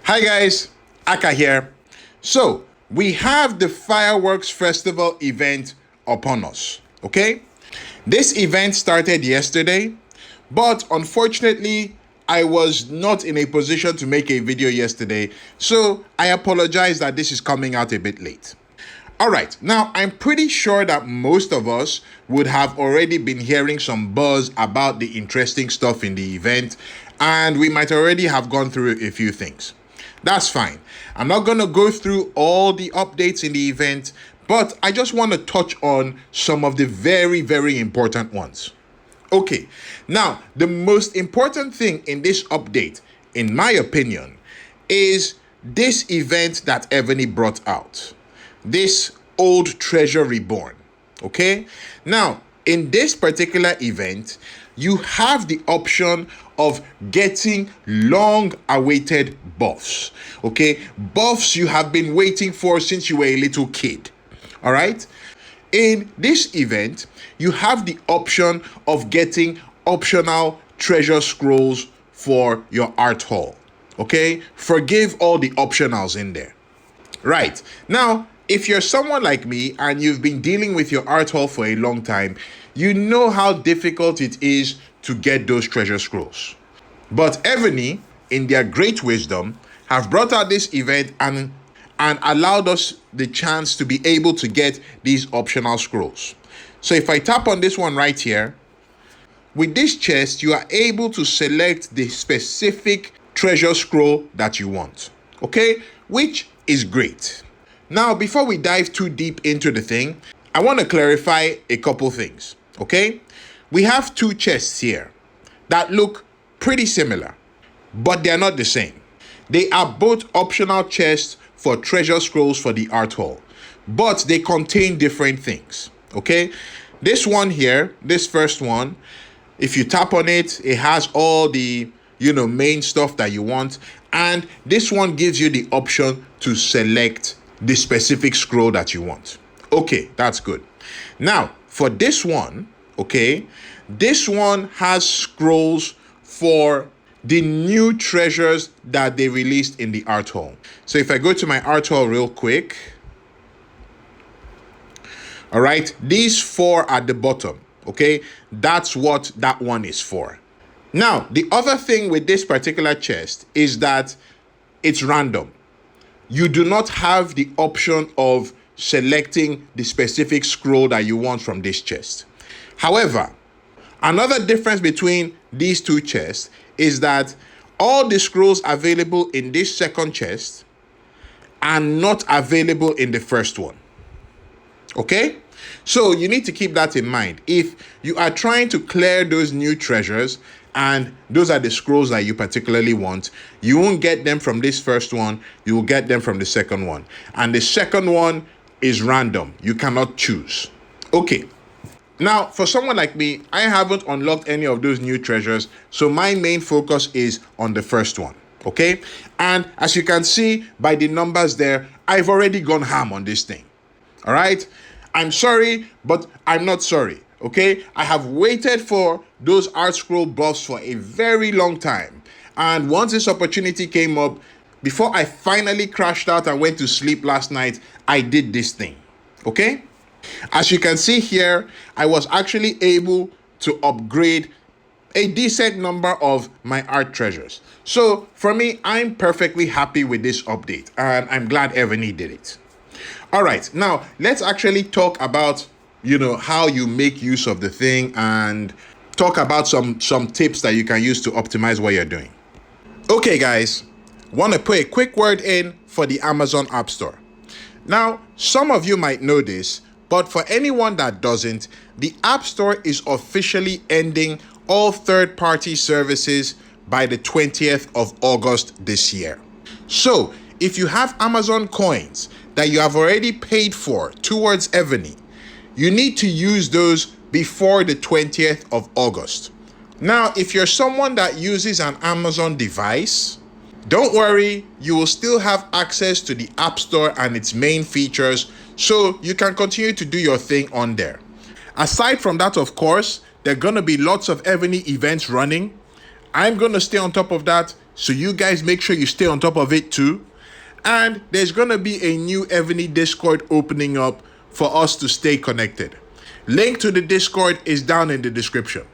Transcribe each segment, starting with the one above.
Hi guys, Aka here. So, we have the Fireworks Festival event upon us, okay? This event started yesterday, but unfortunately, I was not in a position to make a video yesterday, so I apologize that this is coming out a bit late. Alright, now I'm pretty sure that most of us would have already been hearing some buzz about the interesting stuff in the event, and we might already have gone through a few things. That's fine. I'm not going to go through all the updates in the event, but I just want to touch on some of the very, very important ones. Okay, now the most important thing in this update, in my opinion, is this event that Evony brought out. This old treasure reborn. Okay, now in this particular event, you have the option of getting long awaited buffs. Okay, buffs you have been waiting for since you were a little kid. All right, in this event, you have the option of getting optional treasure scrolls for your art hall. Okay, forgive all the optionals in there. Right, now if you're someone like me and you've been dealing with your art hall for a long time, you know how difficult it is to get those treasure scrolls. But Evony, in their great wisdom, have brought out this event and allowed us the chance to be able to get these optional scrolls. So if I tap on this one right here, with this chest, you are able to select the specific treasure scroll that you want. Okay, which is great. Now, before we dive too deep into the thing, I want to clarify a couple things, okay? We have two chests here that look pretty similar, but they're not the same. They are both optional chests for treasure scrolls for the art hall, but they contain different things, okay? This one here, this first one, if you tap on it, it has all the, main stuff that you want, and this one gives you the option to select the specific scroll that you want. Okay, that's good. Now, for this one, okay, this one has scrolls for the new treasures that they released in the art hall. So if I go to my art hall real quick, all right, these four at the bottom, okay, that's what that one is for. Now, the other thing with this particular chest is that it's random. You do not have the option of selecting the specific scroll that you want from this chest. However, another difference between these two chests is that all the scrolls available in this second chest are not available in the first one. Okay? So you need to keep that in mind. If you are trying to clear those new treasures and those are the scrolls that you particularly want, you won't get them from this first one, you will get them from the second one. And the second one is random. You cannot choose. Okay. Now, for someone like me, I haven't unlocked any of those new treasures, so my main focus is on the first one. Okay? And as you can see by the numbers there, I've already gone ham on this thing. All right? I'm sorry, but I'm not sorry. Okay, I have waited for those art scroll buffs for a very long time. And once this opportunity came up, before I finally crashed out and went to sleep last night, I did this thing. Okay? As you can see here, I was actually able to upgrade a decent number of my art treasures. So for me, I'm perfectly happy with this update, and I'm glad Evony did it. All right, now let's actually talk about how you make use of the thing and talk about some tips that you can use to optimize what you're doing. Okay, guys, want to put a quick word in for the Amazon App Store. Now, some of you might know this, but for anyone that doesn't, the App Store is officially ending all third-party services by the 20th of August this year. So, if you have Amazon coins that you have already paid for towards Evony, you need to use those before the 20th of August. Now, if you're someone that uses an Amazon device, don't worry, you will still have access to the App Store and its main features, so you can continue to do your thing on there. Aside from that, of course, there are going to be lots of Evony events running. I'm going to stay on top of that So you guys make sure you stay on top of it too. And there's going to be a new Evony Discord opening up for us to stay connected. Link to the Discord is down in the description.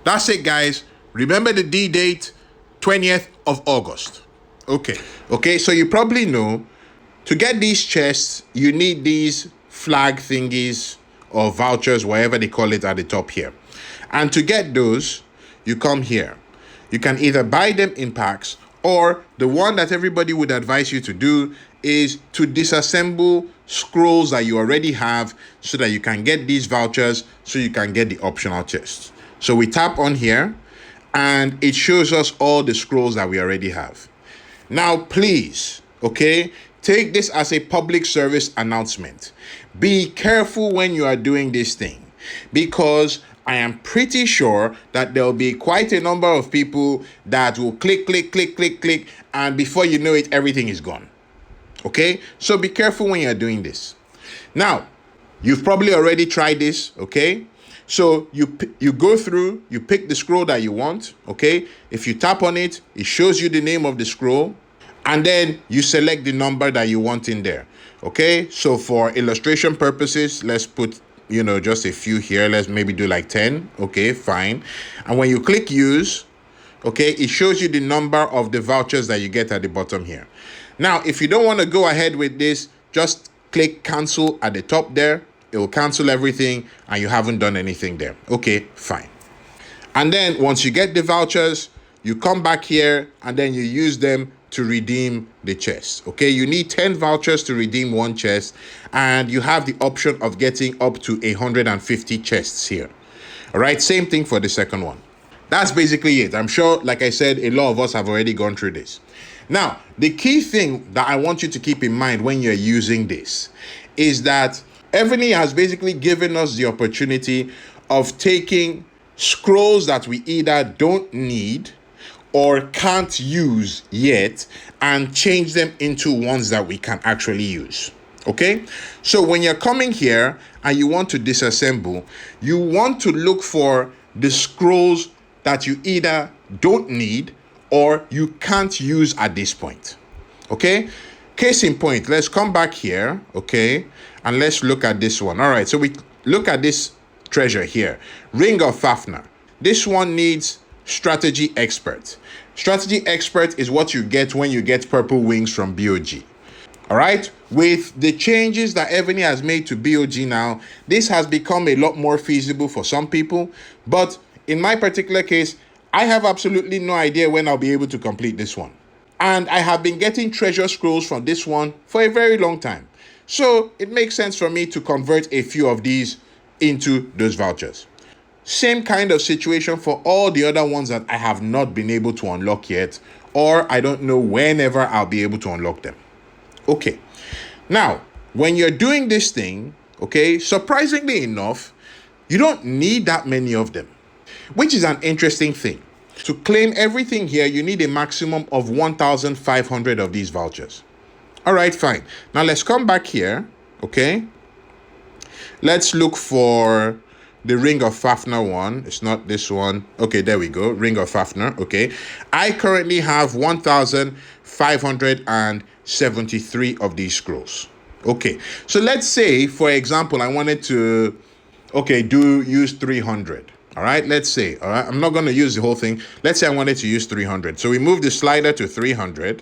That's it, guys. Remember the D-date, 20th of August. Okay, so you probably know, to get these chests, you need these flag thingies or vouchers, whatever they call it, at the top here. And to get those, you come here. You can either buy them in packs, or the one that everybody would advise you to do is to disassemble scrolls that you already have so that you can get these vouchers, so you can get the optional chests. So we tap on here and it shows us all the scrolls that we already have. Now, please, okay, take this as a public service announcement. Be careful when you are doing this thing, because I am pretty sure that there will be quite a number of people that will click, and before you know it, everything is gone. Okay, so be careful when you're doing this. Now, you've probably already tried this, okay? So you go through, you pick the scroll that you want, okay? If you tap on it, it shows you the name of the scroll, and then you select the number that you want in there, okay? So for illustration purposes, let's put, just a few here. Let's maybe do like 10, okay, fine. And when you click use, okay, it shows you the number of the vouchers that you get at the bottom here. Now, if you don't want to go ahead with this, just click cancel at the top there. It will cancel everything and you haven't done anything there. Okay, fine. And then once you get the vouchers, you come back here and then you use them to redeem the chest. Okay, you need 10 vouchers to redeem one chest, and you have the option of getting up to 150 chests here. All right, same thing for the second one. That's basically it. I'm sure, like I said, a lot of us have already gone through this. Now, the key thing that I want you to keep in mind when you're using this is that Evony has basically given us the opportunity of taking scrolls that we either don't need or can't use yet and change them into ones that we can actually use. Okay, so when you're coming here and you want to disassemble, you want to look for the scrolls that you either don't need or you can't use at this point. Okay, case in point, let's come back here, okay, and let's look at this one. All right, so we look at this treasure here, Ring of Fafnir. This one needs Strategy Expert. Strategy Expert is what you get when you get purple wings from BOG. All right, with the changes that Evony has made to BOG now, this has become a lot more feasible for some people. But in my particular case, I have absolutely no idea when I'll be able to complete this one. And I have been getting treasure scrolls from this one for a very long time. So it makes sense for me to convert a few of these into those vouchers. Same kind of situation for all the other ones that I have not been able to unlock yet, or I don't know whenever I'll be able to unlock them. Okay, now when you're doing this thing, okay, surprisingly enough, you don't need that many of them, which is an interesting thing. To claim everything here, you need a maximum of 1,500 of these vouchers. All right, fine. Now let's come back here, okay? Let's look for the Ring of Fafnir one. It's not this one. Okay, there we go. Ring of Fafnir. Okay. I currently have 1,573 of these scrolls. Okay. So let's say, for example, I wanted to, use 300. All right. Let's say, all right, I'm not going to use the whole thing. Let's say I wanted to use 300. So we move the slider to 300.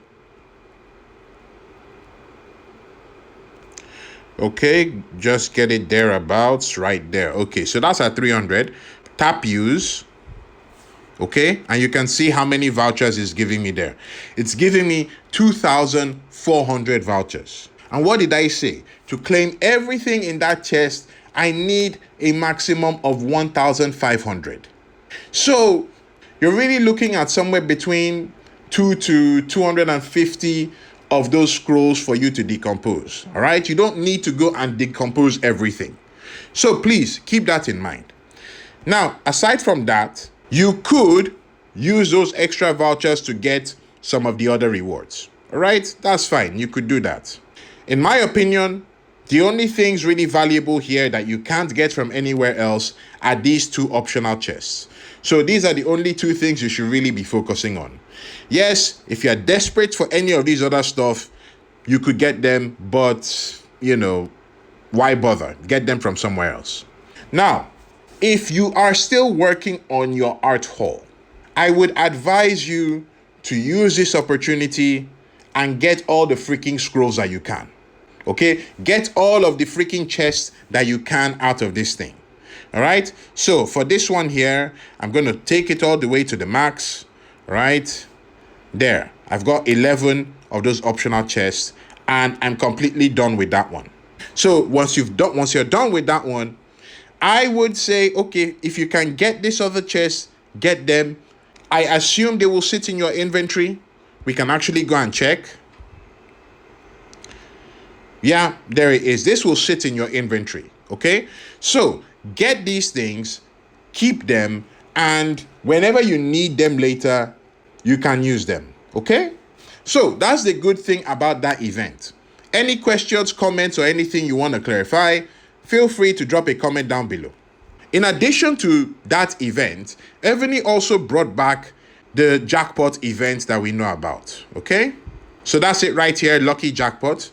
Okay, just get it thereabouts right there. Okay, so that's at 300. Tap use. Okay, and you can see how many vouchers it's giving me there. It's giving me 2,400 vouchers. And what did I say? To claim everything in that chest, I need a maximum of 1,500. So you're really looking at somewhere between 2 to 250 of those scrolls for you to decompose. All right, you don't need to go and decompose everything. So please keep that in mind. Now, aside from that, you could use those extra vouchers to get some of the other rewards. All right, that's fine. You could do that. In my opinion, the only things really valuable here that you can't get from anywhere else are these two optional chests. So these are the only two things you should really be focusing on. Yes, if you're desperate for any of these other stuff, you could get them, but why bother? Get them from somewhere else. Now, if you are still working on your art hall, I would advise you to use this opportunity and get all the freaking scrolls that you can. Okay? Get all of the freaking chests that you can out of this thing. All right? So for this one here, I'm going to take it all the way to the max. Right? There. I've got 11 of those optional chests and I'm completely done with that one. So once you're done with that one, I would say, okay, if you can get this other chest, get them. I assume they will sit in your inventory. We can actually go and check. Yeah, there it is. This will sit in your inventory. Okay, so get these things, keep them, and whenever you need them later, you can use them. Okay, so that's the good thing about that event. Any questions, comments, or anything you want to clarify, feel free to drop a comment down below. In addition to that event, Evony also brought back the jackpot event that we know about. Okay, so that's it right here, Lucky Jackpot.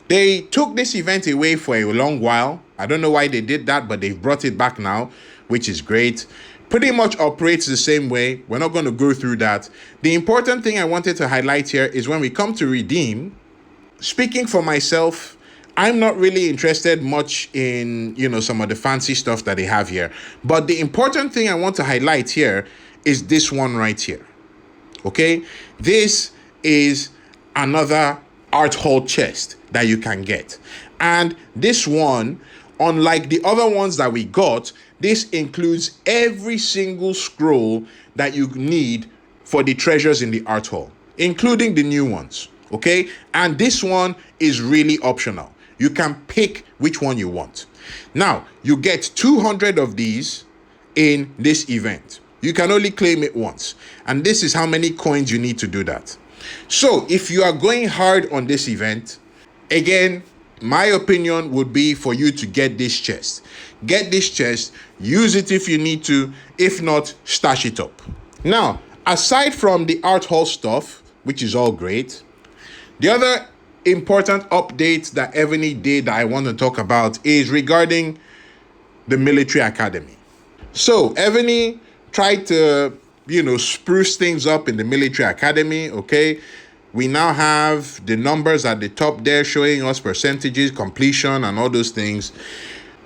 They took this event away for a long while. I don't know why they did that, but they've brought it back now, which is great. Pretty much operates the same way. We're not going to go through that. The important thing I wanted to highlight here is when we come to redeem, speaking for myself, I'm not really interested much in, some of the fancy stuff that they have here. But the important thing I want to highlight here is this one right here. Okay? This is another art hall chest that you can get. And this one, unlike the other ones that we got, this includes every single scroll that you need for the treasures in the art hall, including the new ones. Okay? And this one is really optional. You can pick which one you want. Now, you get 200 of these in this event. You can only claim it once. And this is how many coins you need to do that. So, if you are going hard on this event, again, my opinion would be for you to get this chest. Get this chest, use it if you need to. If not, stash it up. Now, aside from the art hall stuff, which is all great, the other important update that Evony did that I want to talk about is regarding the military academy. So Evony tried to, spruce things up in the military academy. Okay, we now have the numbers at the top there showing us percentages, completion, and all those things.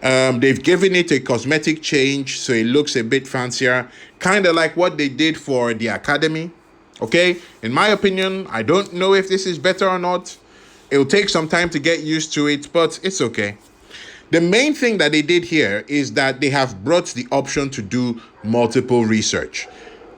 They've given it a cosmetic change, so it looks a bit fancier, kind of like what they did for the academy. Okay, in my opinion, I don't know if this is better or not. It'll take some time to get used to it, but it's okay. The main thing that they did here is that they have brought the option to do multiple research,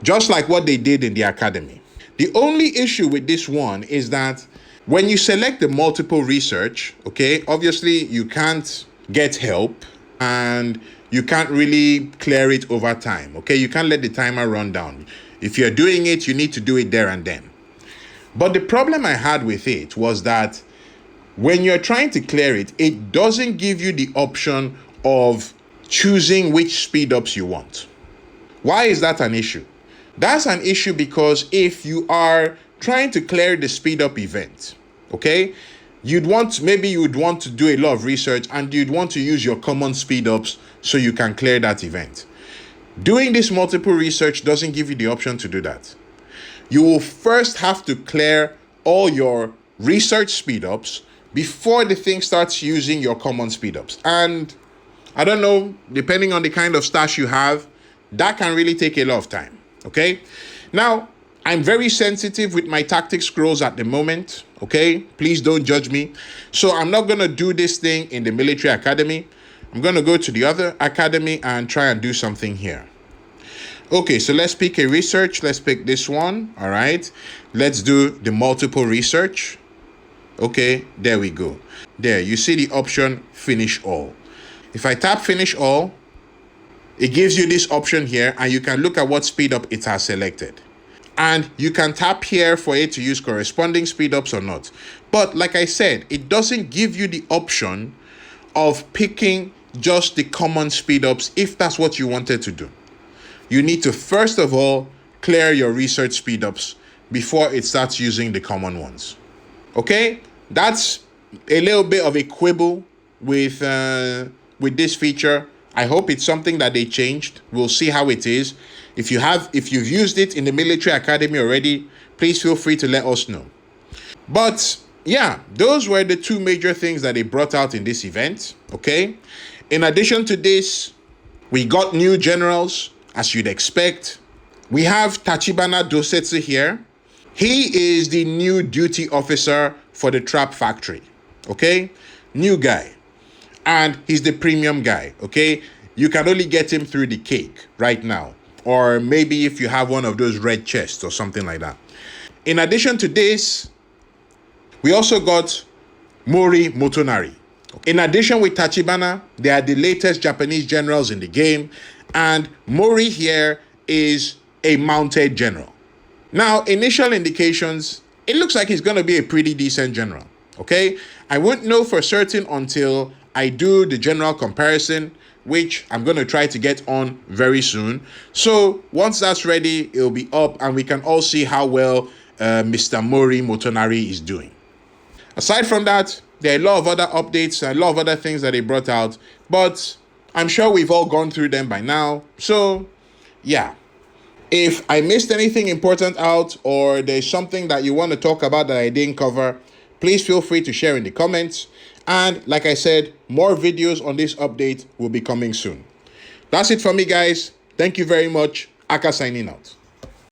just like what they did in the academy. The only issue with this one is that when you select the multiple research, okay, obviously you can't get help and you can't really clear it over time, okay? You can't let the timer run down. If you're doing it, you need to do it there and then. But the problem I had with it was that when you're trying to clear it, it doesn't give you the option of choosing which speed ups you want. Why is that an issue? That's an issue because if you are trying to clear the speed up event, okay, you'd want to do a lot of research and you'd want to use your common speed ups so you can clear that event. Doing this multiple research doesn't give you the option to do that. You will first have to clear all your research speedups before the thing starts using your common speedups. And I don't know, depending on the kind of stash you have, that can really take a lot of time. Okay? Now, I'm very sensitive with my tactic scrolls at the moment. Okay? Please don't judge me. So I'm not going to do this thing in the military academy. I'm going to go to the other academy and try and do something here. Okay, so let's pick a research. Let's pick this one. All right. Let's do the multiple research. Okay, there we go. There, you see the option finish all. If I tap finish all, it gives you this option here and you can look at what speed up it has selected. And you can tap here for it to use corresponding speed ups or not. But like I said, it doesn't give you the option of picking just the common speed ups if that's what you wanted to do. you need to first of all clear your research speedups before it starts using the common ones. Okay, that's a little bit of a quibble with this feature. I hope it's something that they changed. We'll see how it is. If you've used it in the military academy already, please feel free to let us know. But yeah, those were the two major things that they brought out in this event. Okay, in addition to this, we got new generals, as you'd expect. We have Tachibana Dosetsu here. He is the new duty officer for the trap factory. Okay, new guy. And he's the premium guy. Okay, you can only get him through the cake right now, or maybe if you have one of those red chests or something like that. In addition to this, we also got Mori Motonari. In addition with Tachibana, they are the latest Japanese generals in the game, and Mori here is a mounted general. Now, initial indications, it looks like he's going to be a pretty decent general, okay? I won't know for certain until I do the general comparison, which I'm going to try to get on very soon. So once that's ready, it'll be up and we can all see how well Mr. Mori Motonari is doing. Aside from that, there are a lot of other updates, a lot of other things that they brought out, but I'm sure we've all gone through them by now. So yeah, if I missed anything important out or there's something that you want to talk about that I didn't cover, please feel free to share in the comments. And like I said, more videos on this update will be coming soon. That's it for me, guys. Thank you very much. Aka signing out.